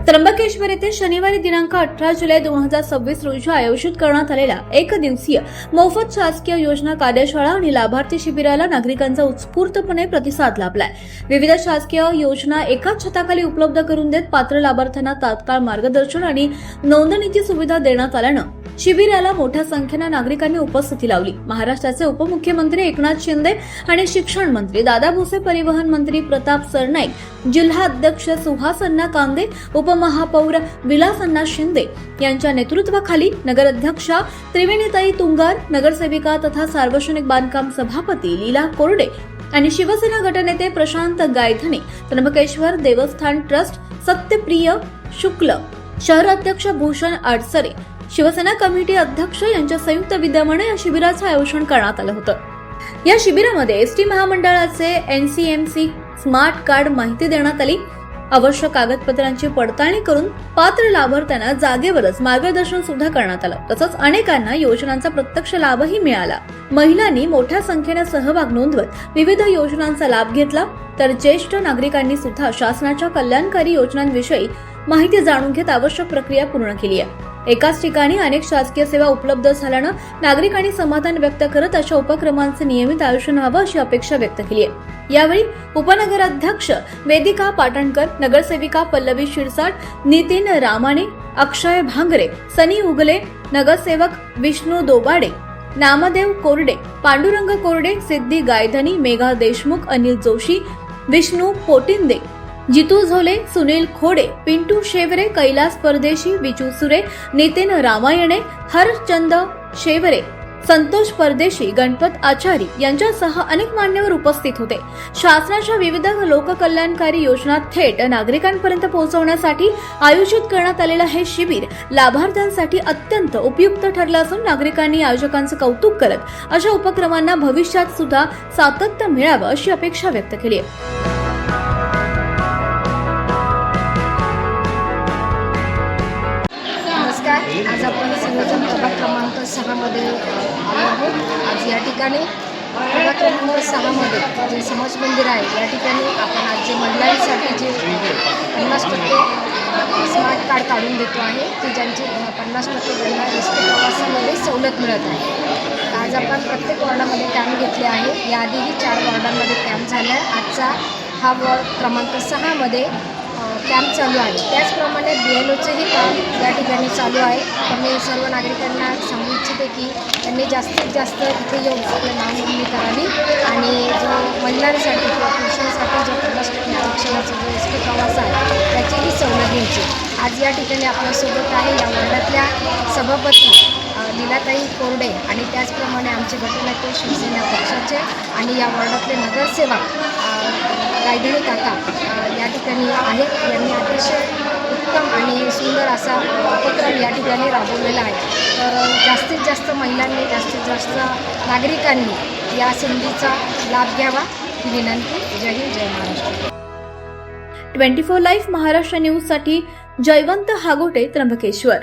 त्र्यंबकेश्वर येथे शनिवारी दिनांक 18 जुलै 2026 रोजी आयोजित करण्यात आलेल्या एक दिवसीय मोफत शासकीय योजना कार्यशाळा आणि लाभार्थी शिबिराला नागरिकांचा उत्स्फूर्तपणे प्रतिसाद लाभलाय। विविध शासकीय योजना एकाच छताखाली उपलब्ध करून देत पात्र लाभार्थ्यांना तात्काळ मार्गदर्शन आणि नोंदणीची सुविधा देण्यात आल्यानं शिबिराला मोठ्या संख्येने नागरिकांनी उपस्थिती लावली। महाराष्ट्राचे उपमुख्यमंत्री एकनाथ शिंदे आणि शिक्षण मंत्री दादा भुसे, परिवहन मंत्री प्रताप सरनाईक, जिल्हा अध्यक्ष सुहास अण्णा कांदे, उपमहापौर विलास अण्णा शिंदे यांच्या नेतृत्वाखाली नगराध्यक्षा त्रिवेणीताई तुंगार, नगरसेविका तथा सार्वजनिक बांधकाम सभापती लीला कोरडे आणि शिवसेना गटनेते प्रशांत गायधनी, त्र्यंबकेश्वर देवस्थान ट्रस्ट सत्यप्रिय शुक्ल, शहराध्यक्ष भूषण आडसरे, शिवसेना कमिटी अध्यक्ष यांच्या संयुक्त विद्यमाने या शिबिराचं आयोजन करण्यात आलं होतं। या शिबिरामध्ये एसटी महामंडळाचे एनसीएमसी स्मार्ट कार्ड माहिती देण्यात आली। आवश्यक कागदपत्रांची पडताळणी करून पात्र लाभार्थ्यांना जागेवरच मार्गदर्शन सुद्धा करण्यात आलं। तसंच अनेकांना योजनांचा प्रत्यक्ष लाभही मिळाला। महिलांनी मोठ्या संख्येने सहभाग नोंदवत विविध योजनांचा लाभ घेतला, तर ज्येष्ठ नागरिकांनी सुद्धा शासनाच्या कल्याणकारी योजनांविषयी माहिती जाणून घेत आवश्यक प्रक्रिया पूर्ण केली आहे। एकाच ठिकाणी अनेक शासकीय सेवा उपलब्ध झाल्यानं नागरिकांनी समाधान व्यक्त करत अशा उपक्रमांचे नियमित आयोजन व्हावं अशी अपेक्षा व्यक्त केली आहे। यावेळी उपनगराध्यक्ष वेदिका पाटणकर, नगरसेविका पल्लवी शिरसाट, नितीन रामाने, अक्षय भांगरे, सनी उगले, नगरसेवक विष्णू दोबाडे, नामदेव कोरडे, पांडुरंग कोरडे, सिद्धी गायधनी, मेघा देशमुख, अनिल जोशी, विष्णू पोटिंदे, जितू झोले, सुनील खोडे, पिंटू शेवरे, कैलास परदेशी, विजू सुरे, नितीन रामायणे, हरचंद शेवरे, संतोष परदेशी, गणपत आचारी यांच्यासह अनेक मान्यवर उपस्थित होते। शासनाच्या विविध लोककल्याणकारी योजना थेट नागरिकांपर्यंत पोहोचवण्यासाठी आयोजित करण्यात आलेलं हे शिबिर लाभार्थ्यांसाठी अत्यंत उपयुक्त ठरलं असून नागरिकांनी आयोजकांचं कौतुक करत अशा उपक्रमांना भविष्यात सुद्धा सातत्य मिळावं अशी अपेक्षा व्यक्त केली आहे। आज आपण संयोजन प्रभाग क्रमांक 6 मध्ये आलो आहोत। आज या ठिकाणी प्रभाग क्रमांक 6 मध्ये जे समाज मंदिर आहे या ठिकाणी आपण आज जे महिलांसाठी जे 50% स्मार्ट कार्ड काढून देतो आहे की ज्यांची 50% त्यांना एसटी प्रवासामध्ये सवलत मिळत आहे। आज आपण प्रत्येक वॉर्डामध्ये कॅम्प घेतले आहे। याआधीही 4 वॉर्डांमध्ये कॅम्प झाला आहे। आजचा हा वॉर्ड क्रमांक 6 मध्ये कॅम्प चालू आहे। त्याचप्रमाणे BLOचेही काम या ठिकाणी चालू आहे। पण मी सर्व नागरिकांना सांगू इच्छिते की त्यांनी जास्तीत जास्त इथे येऊन आपलं नाव नोंदणी करावी आणि जो महिलांसाठी किंवा पुरुषांसाठी जो 50% आरक्षणाचा जो एसटी प्रवास आहे त्याचीही सवलत घ्यायची। आज या ठिकाणी आपल्यासोबत आहे या वॉर्डातल्या सभापती लीलाताई कोरडे आणि त्याचप्रमाणे आमचे गटनेते शिवसेना पक्षाचे आणि या वॉर्डातले नगरसेवक गायधनी काका या ठिकाणी आहेत। यांनी अतिशय उत्तम आणि सुंदर असा उपक्रम या ठिकाणी राबवलेला आहे। तर जास्तीत जास्त महिलांनी, जास्तीत जास्त नागरिकांनी या संधीचा लाभ घ्यावा ही विनंती। जय हिंद, जय महाराष्ट्र। 24 लाईव्ह महाराष्ट्र न्यूज साठी जयवंत हागोटे, त्र्यंबकेश्वर।